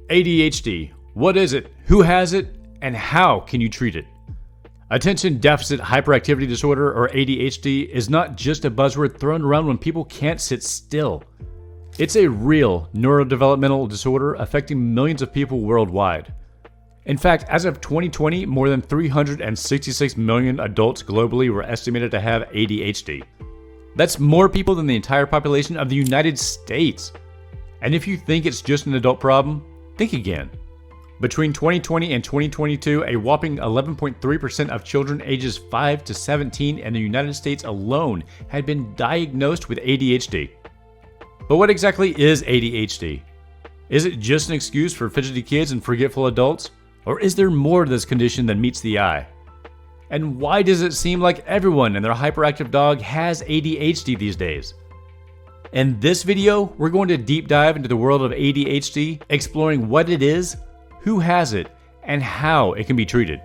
ADHD. What is it? Who has it? And how can you treat it? Attention Deficit Hyperactivity Disorder, or ADHD, is not just a buzzword thrown around when people can't sit still. It's a real neurodevelopmental disorder affecting millions of people worldwide. In fact, as of 2020, more than 366 million adults globally were estimated to have ADHD. That's more people than the entire population of the United States. And if you think it's just an adult problem, think again. Between 2020 and 2022, a whopping 11.3% of children ages 5 to 17 in the United States alone had been diagnosed with ADHD. But what exactly is ADHD? Is it just an excuse for fidgety kids and forgetful adults? Or is there more to this condition than meets the eye? And why does it seem like everyone and their hyperactive dog has ADHD these days? In this video, we're going to deep dive into the world of ADHD, exploring what it is, who has it, and how it can be treated.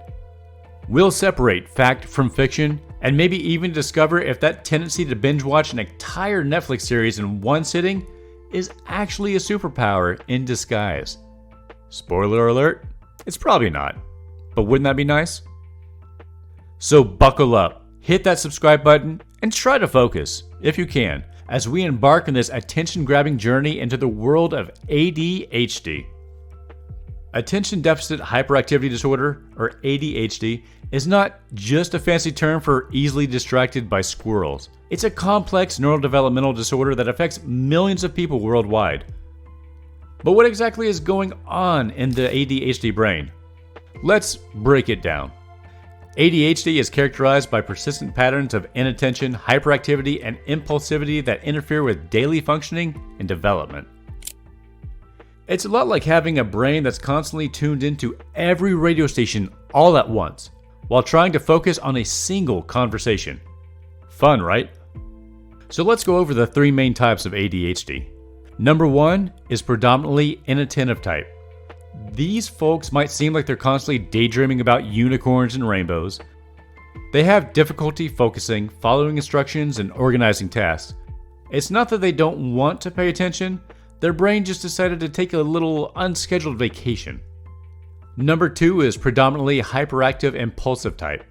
We'll separate fact from fiction, and maybe even discover if that tendency to binge watch an entire Netflix series in one sitting is actually a superpower in disguise. Spoiler alert, it's probably not, but wouldn't that be nice? So buckle up, hit that subscribe button, and try to focus, if you can, as we embark on this attention-grabbing journey into the world of ADHD. Attention Deficit Hyperactivity Disorder, or ADHD, is not just a fancy term for easily distracted by squirrels. It's a complex neurodevelopmental disorder that affects millions of people worldwide. But what exactly is going on in the ADHD brain? Let's break it down. ADHD is characterized by persistent patterns of inattention, hyperactivity, and impulsivity that interfere with daily functioning and development. It's a lot like having a brain that's constantly tuned into every radio station all at once, while trying to focus on a single conversation. Fun, right? So let's go over the three main types of ADHD. Number one is predominantly inattentive type. These folks might seem like they're constantly daydreaming about unicorns and rainbows. They have difficulty focusing, following instructions, and organizing tasks. It's not that they don't want to pay attention, their brain just decided to take a little unscheduled vacation. Number two is predominantly hyperactive impulsive type.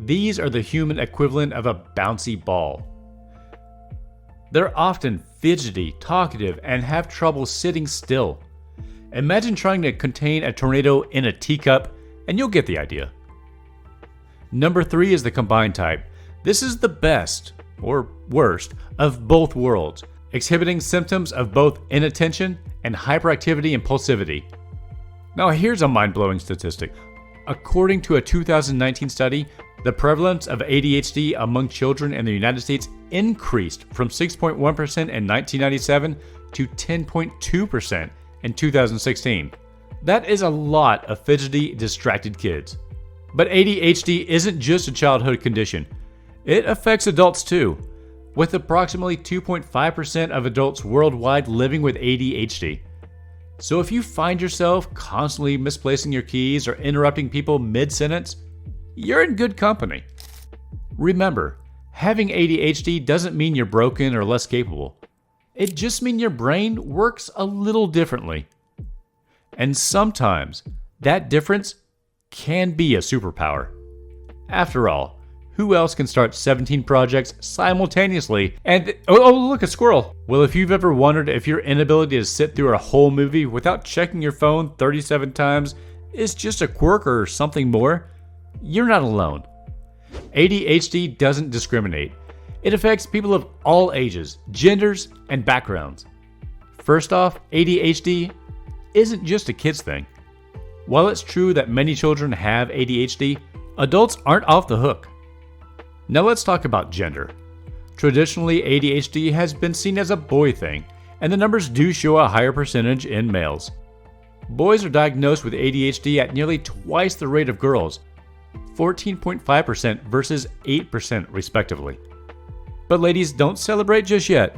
These are the human equivalent of a bouncy ball. They're often fidgety, talkative, and have trouble sitting still. Imagine trying to contain a tornado in a teacup, and you'll get the idea. Number three is the combined type. This is the best, or worst, of both worlds, exhibiting symptoms of both inattention and hyperactivity impulsivity. Now here's a mind-blowing statistic. According to a 2019 study, the prevalence of ADHD among children in the United States increased from 6.1% in 1997 to 10.2% in 2016. That is a lot of fidgety, distracted kids. But ADHD isn't just a childhood condition. It affects adults too, with approximately 2.5% of adults worldwide living with ADHD. So if you find yourself constantly misplacing your keys or interrupting people mid-sentence, you're in good company. Remember, having ADHD doesn't mean you're broken or less capable. It just means your brain works a little differently. And sometimes, that difference can be a superpower. After all, who else can start 17 projects simultaneously and, oh look, a squirrel. Well, if you've ever wondered if your inability to sit through a whole movie without checking your phone 37 times is just a quirk or something more, you're not alone. ADHD doesn't discriminate. It affects people of all ages, genders, and backgrounds. First off, ADHD isn't just a kid's thing. While it's true that many children have ADHD, adults aren't off the hook. Now let's talk about gender. Traditionally, ADHD has been seen as a boy thing, and the numbers do show a higher percentage in males. Boys are diagnosed with ADHD at nearly twice the rate of girls, 14.5% versus 8% respectively. But ladies, don't celebrate just yet.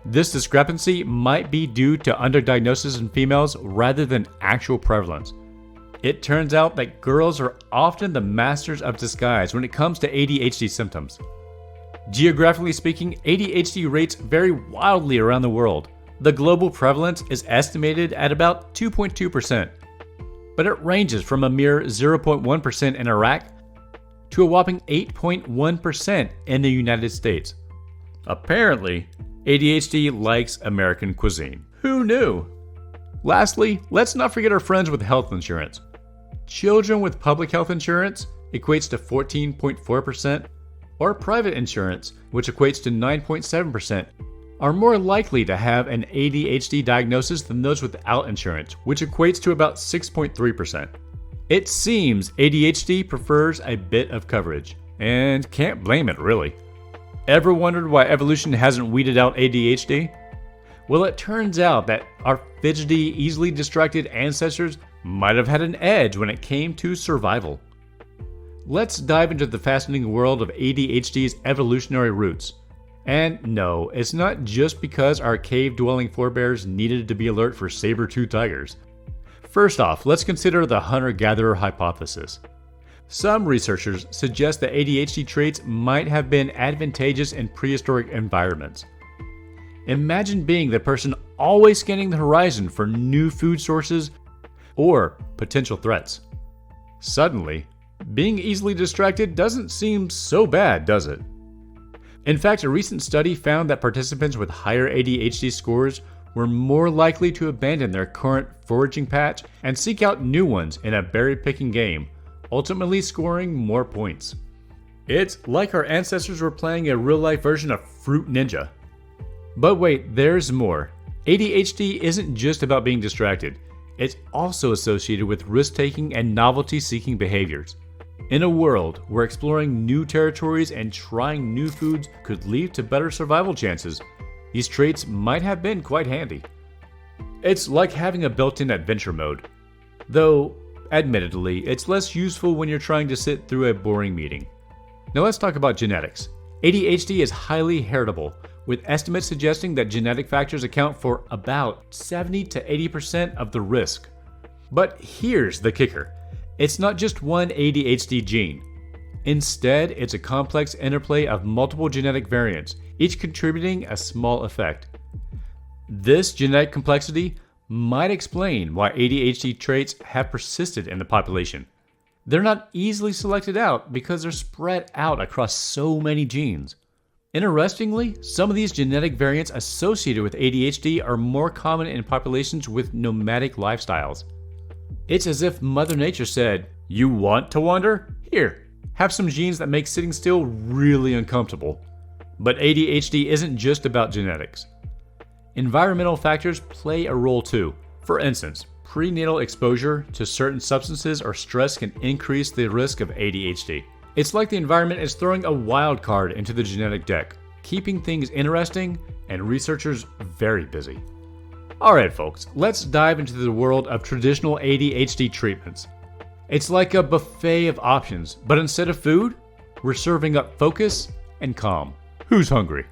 This discrepancy might be due to underdiagnosis in females rather than actual prevalence. It turns out that girls are often the masters of disguise when it comes to ADHD symptoms. Geographically speaking, ADHD rates vary wildly around the world. The global prevalence is estimated at about 2.2%, but it ranges from a mere 0.1% in Iraq to a whopping 8.1% in the United States. Apparently, ADHD likes American cuisine. Who knew? Lastly, let's not forget our friends with health insurance. Children with public health insurance equates to 14.4%, or private insurance, which equates to 9.7%, are more likely to have an ADHD diagnosis than those without insurance, which equates to about 6.3%. It seems ADHD prefers a bit of coverage, and can't blame it really. Ever wondered why evolution hasn't weeded out ADHD? Well, it turns out that our fidgety, easily distracted ancestors might have had an edge when it came to survival. Let's dive into the fascinating world of ADHD's evolutionary roots. And no, it's not just because our cave-dwelling forebears needed to be alert for saber-toothed tigers. First off, let's consider the hunter-gatherer hypothesis. Some researchers suggest that ADHD traits might have been advantageous in prehistoric environments. Imagine being the person always scanning the horizon for new food sources or potential threats. Suddenly, being easily distracted doesn't seem so bad, does it? In fact, a recent study found that participants with higher ADHD scores were more likely to abandon their current foraging patch and seek out new ones in a berry-picking game, ultimately scoring more points. It's like our ancestors were playing a real-life version of Fruit Ninja. But wait, there's more. ADHD isn't just about being distracted. It's also associated with risk-taking and novelty-seeking behaviors. In a world where exploring new territories and trying new foods could lead to better survival chances, these traits might have been quite handy. It's like having a built-in adventure mode. Though, admittedly, it's less useful when you're trying to sit through a boring meeting. Now let's talk about genetics. ADHD is highly heritable, with estimates suggesting that genetic factors account for about 70 to 80% of the risk. But here's the kicker. It's not just one ADHD gene. Instead, it's a complex interplay of multiple genetic variants, each contributing a small effect. This genetic complexity might explain why ADHD traits have persisted in the population. They're not easily selected out because they're spread out across so many genes. Interestingly, some of these genetic variants associated with ADHD are more common in populations with nomadic lifestyles. It's as if Mother Nature said, "You want to wander? Here, have some genes that make sitting still really uncomfortable." But ADHD isn't just about genetics. Environmental factors play a role too. For instance, prenatal exposure to certain substances or stress can increase the risk of ADHD. It's like the environment is throwing a wild card into the genetic deck, keeping things interesting and researchers very busy. Alright folks, let's dive into the world of traditional ADHD treatments. It's like a buffet of options, but instead of food, we're serving up focus and calm. Who's hungry?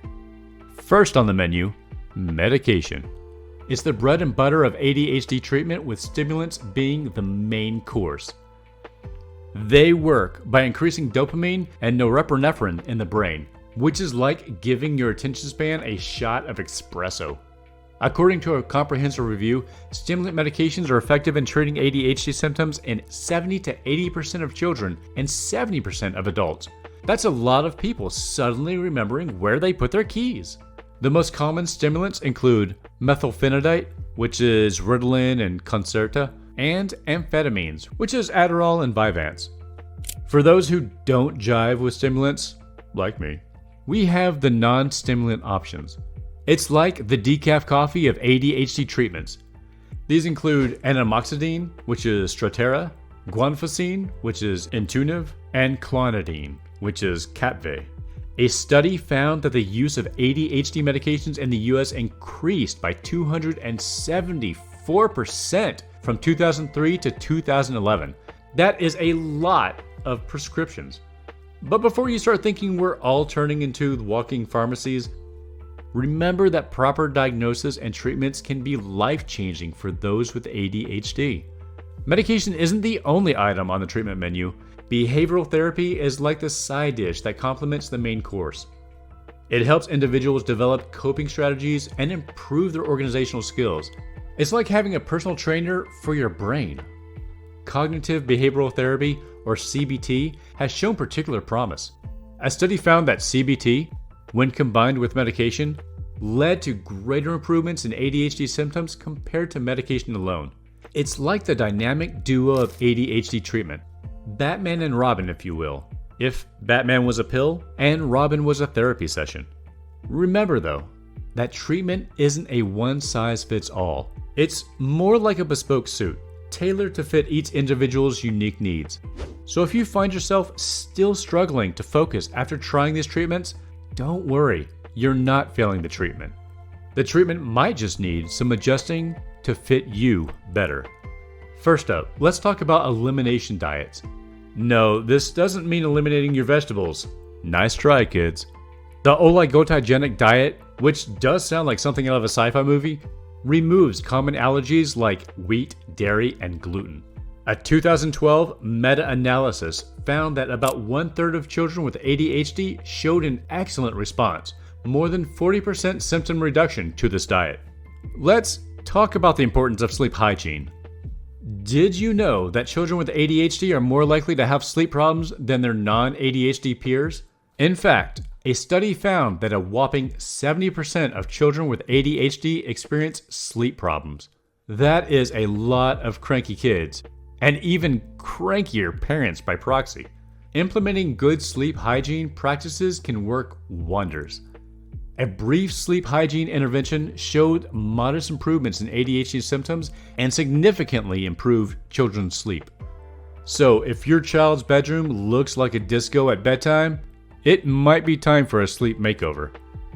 First on the menu, medication. It's the bread and butter of ADHD treatment, with stimulants being the main course. They work by increasing dopamine and norepinephrine in the brain, which is like giving your attention span a shot of espresso. According to a comprehensive review, stimulant medications are effective in treating ADHD symptoms in 70 to 80% of children and 70% of adults. That's a lot of people suddenly remembering where they put their keys. The most common stimulants include methylphenidate, which is Ritalin and Concerta, and amphetamines, which is Adderall and Vyvanse. For those who don't jive with stimulants, like me, we have the non-stimulant options. It's like the decaf coffee of ADHD treatments. These include anamoxidine, which is Strattera, guanfacine, which is Intuniv, and clonidine, which is Capve. A study found that the use of ADHD medications in the US increased by 274% from 2003 to 2011. That is a lot of prescriptions. But before you start thinking we're all turning into walking pharmacies, remember that proper diagnosis and treatments can be life-changing for those with ADHD. Medication isn't the only item on the treatment menu. Behavioral therapy is like the side dish that complements the main course. It helps individuals develop coping strategies and improve their organizational skills. It's like having a personal trainer for your brain. Cognitive behavioral therapy, or CBT, has shown particular promise. A study found that CBT, when combined with medication, led to greater improvements in ADHD symptoms compared to medication alone. It's like the dynamic duo of ADHD treatment. Batman and Robin, if you will. If Batman was a pill and Robin was a therapy session. Remember though, that treatment isn't a one-size-fits-all. It's more like a bespoke suit, tailored to fit each individual's unique needs. So if you find yourself still struggling to focus after trying these treatments, don't worry, you're not failing the treatment. The treatment might just need some adjusting to fit you better. First up, let's talk about elimination diets. No, this doesn't mean eliminating your vegetables. Nice try, kids. The oligotogenic diet, which does sound like something out of a sci-fi movie, removes common allergies like wheat, dairy, and gluten. A 2012 meta-analysis found that about 1/3 of children with ADHD showed an excellent response, more than 40% symptom reduction to this diet. Let's talk about the importance of sleep hygiene. Did you know that children with ADHD are more likely to have sleep problems than their non-ADHD peers? In fact, a study found that a whopping 70% of children with ADHD experience sleep problems. That is a lot of cranky kids, and even crankier parents by proxy. Implementing good sleep hygiene practices can work wonders. A brief sleep hygiene intervention showed modest improvements in ADHD symptoms and significantly improved children's sleep. So if your child's bedroom looks like a disco at bedtime, it might be time for a sleep makeover.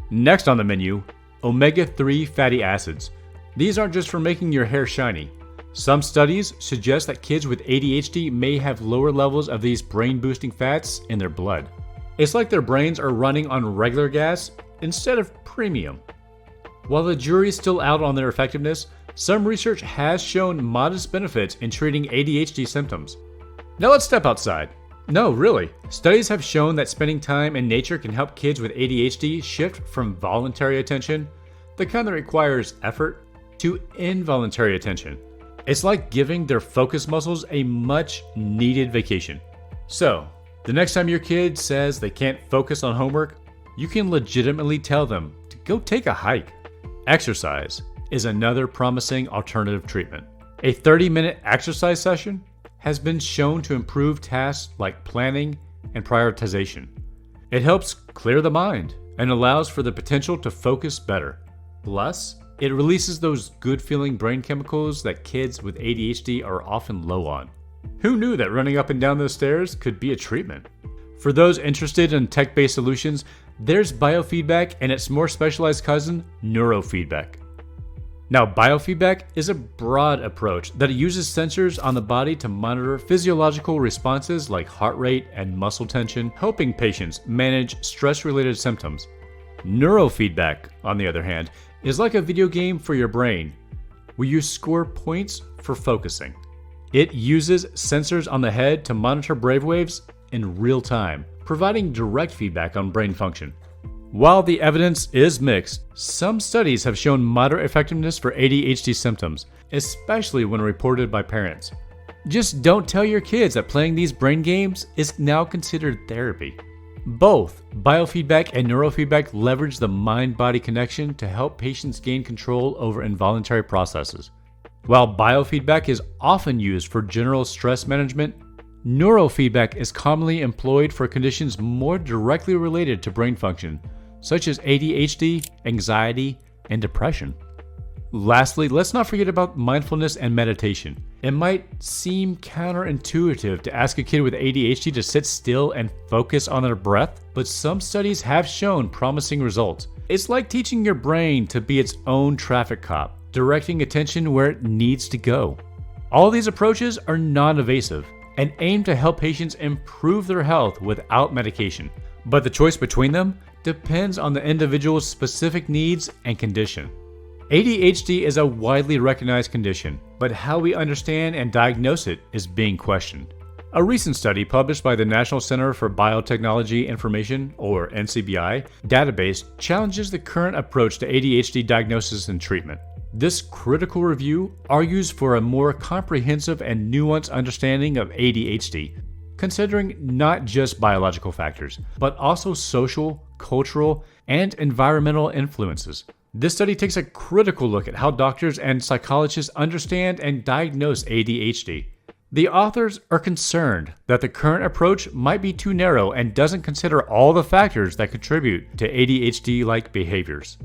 Next on the menu, omega-3 fatty acids. These aren't just for making your hair shiny. Some studies suggest that kids with ADHD may have lower levels of these brain-boosting fats in their blood. It's like their brains are running on regular gas instead of premium. While the jury's still out on their effectiveness, some research has shown modest benefits in treating ADHD symptoms. Now let's step outside. No, really. Studies have shown that spending time in nature can help kids with ADHD shift from voluntary attention, the kind that requires effort, to involuntary attention. It's like giving their focus muscles a much needed vacation. So, the next time your kid says they can't focus on homework, you can legitimately tell them to go take a hike. Exercise is another promising alternative treatment. A 30-minute exercise session has been shown to improve tasks like planning and prioritization. It helps clear the mind and allows for the potential to focus better. Plus, it releases those good-feeling brain chemicals that kids with ADHD are often low on. Who knew that running up and down those stairs could be a treatment? For those interested in tech-based solutions, there's biofeedback and its more specialized cousin, neurofeedback. Now, biofeedback is a broad approach that uses sensors on the body to monitor physiological responses like heart rate and muscle tension, helping patients manage stress-related symptoms. Neurofeedback, on the other hand, is like a video game for your brain, where you score points for focusing. It uses sensors on the head to monitor brainwaves in real time, providing direct feedback on brain function. While the evidence is mixed, some studies have shown moderate effectiveness for ADHD symptoms, especially when reported by parents. Just don't tell your kids that playing these brain games is now considered therapy. Both biofeedback and neurofeedback leverage the mind-body connection to help patients gain control over involuntary processes. While biofeedback is often used for general stress management, neurofeedback is commonly employed for conditions more directly related to brain function, such as ADHD, anxiety, and depression. Lastly, let's not forget about mindfulness and meditation. It might seem counterintuitive to ask a kid with ADHD to sit still and focus on their breath, but some studies have shown promising results. It's like teaching your brain to be its own traffic cop, directing attention where it needs to go. All these approaches are non-invasive and aim to help patients improve their health without medication. But the choice between them depends on the individual's specific needs and condition. ADHD is a widely recognized condition, but how we understand and diagnose it is being questioned. A recent study published by the National Center for Biotechnology Information, or NCBI, database challenges the current approach to ADHD diagnosis and treatment. This critical review argues for a more comprehensive and nuanced understanding of ADHD, considering not just biological factors, but also social, cultural, and environmental influences. This study takes a critical look at how doctors and psychologists understand and diagnose ADHD. The authors are concerned that the current approach might be too narrow and doesn't consider all the factors that contribute to ADHD-like behaviors.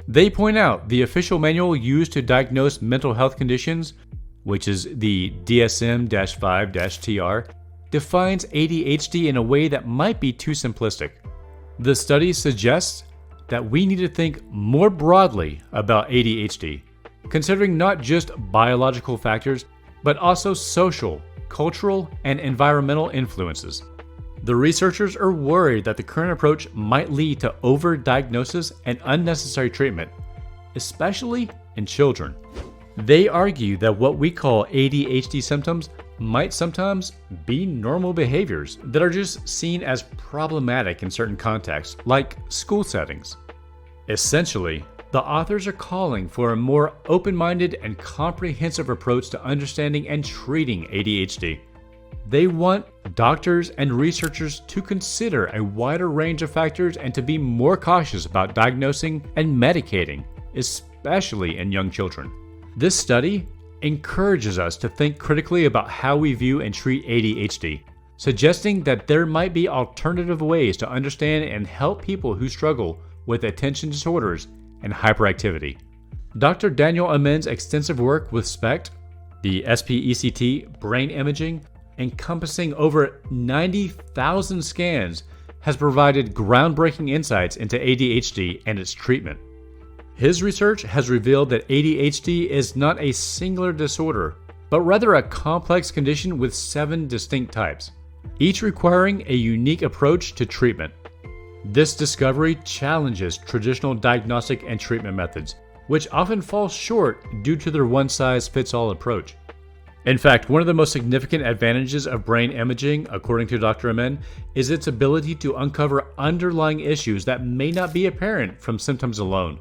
They point out the official manual used to diagnose mental health conditions, which is the DSM-5-TR, defines ADHD in a way that might be too simplistic. The study suggests that we need to think more broadly about ADHD, considering not just biological factors, but also social, cultural, and environmental influences. The researchers are worried that the current approach might lead to overdiagnosis and unnecessary treatment, especially in children. They argue that what we call ADHD symptoms might sometimes be normal behaviors that are just seen as problematic in certain contexts, like school settings. Essentially, the authors are calling for a more open-minded and comprehensive approach to understanding and treating ADHD. They want doctors and researchers to consider a wider range of factors and to be more cautious about diagnosing and medicating, especially in young children. This study encourages us to think critically about how we view and treat ADHD, suggesting that there might be alternative ways to understand and help people who struggle with attention disorders and hyperactivity. Dr. Daniel Amen's extensive work with SPECT, the SPECT brain imaging, encompassing over 90,000 scans, has provided groundbreaking insights into ADHD and its treatment. His research has revealed that ADHD is not a singular disorder, but rather a complex condition with 7 distinct types, each requiring a unique approach to treatment. This discovery challenges traditional diagnostic and treatment methods, which often fall short due to their one-size-fits-all approach. In fact, one of the most significant advantages of brain imaging, according to Dr. Amen, is its ability to uncover underlying issues that may not be apparent from symptoms alone.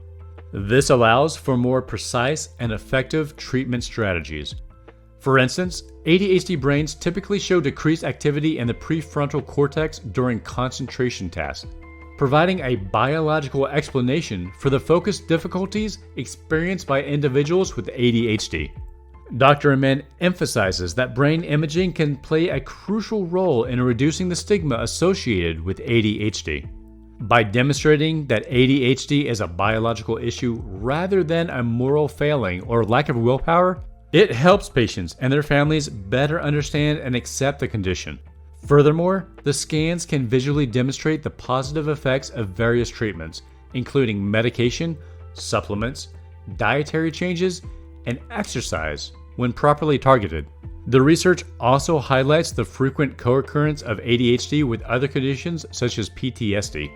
This allows for more precise and effective treatment strategies. For instance, ADHD brains typically show decreased activity in the prefrontal cortex during concentration tasks, providing a biological explanation for the focus difficulties experienced by individuals with ADHD. Dr. Amen emphasizes that brain imaging can play a crucial role in reducing the stigma associated with ADHD. By demonstrating that ADHD is a biological issue rather than a moral failing or lack of willpower, it helps patients and their families better understand and accept the condition. Furthermore, the scans can visually demonstrate the positive effects of various treatments, including medication, supplements, dietary changes, and exercise when properly targeted. The research also highlights the frequent co-occurrence of ADHD with other conditions such as PTSD.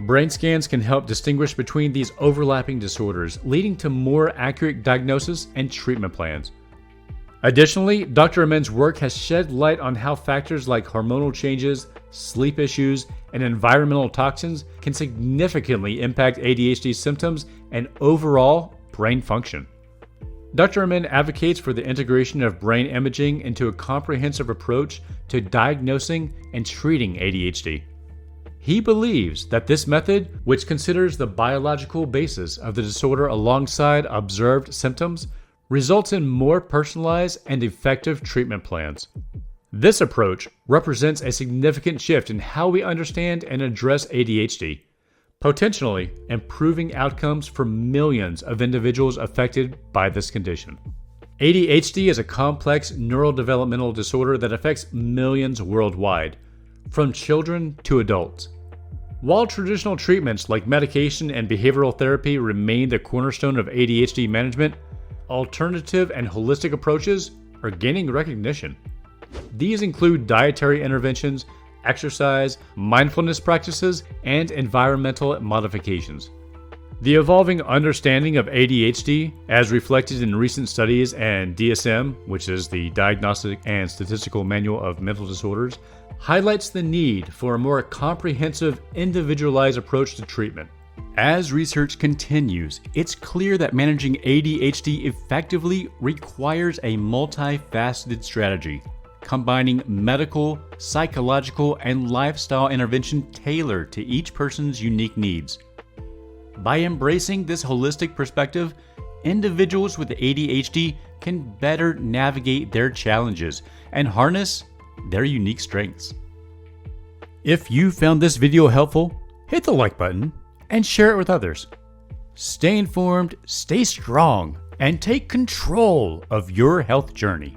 Brain scans can help distinguish between these overlapping disorders, leading to more accurate diagnosis and treatment plans. Additionally, Dr. Amen's work has shed light on how factors like hormonal changes, sleep issues, and environmental toxins can significantly impact ADHD symptoms and overall brain function. Dr. Amen advocates for the integration of brain imaging into a comprehensive approach to diagnosing and treating ADHD. He believes that this method, which considers the biological basis of the disorder alongside observed symptoms, results in more personalized and effective treatment plans. This approach represents a significant shift in how we understand and address ADHD, potentially improving outcomes for millions of individuals affected by this condition. ADHD is a complex neurodevelopmental disorder that affects millions worldwide, from children to adults. While traditional treatments like medication and behavioral therapy remain the cornerstone of ADHD management, alternative and holistic approaches are gaining recognition. These include dietary interventions, exercise, mindfulness practices, and environmental modifications. The evolving understanding of ADHD, as reflected in recent studies and DSM, which is the Diagnostic and Statistical Manual of Mental Disorders, highlights the need for a more comprehensive, individualized approach to treatment. As research continues, it's clear that managing ADHD effectively requires a multifaceted strategy, combining medical, psychological, and lifestyle intervention tailored to each person's unique needs. By embracing this holistic perspective, individuals with ADHD can better navigate their challenges and harness their unique strengths. If you found this video helpful, hit the like button and share it with others. Stay informed, stay strong, and take control of your health journey.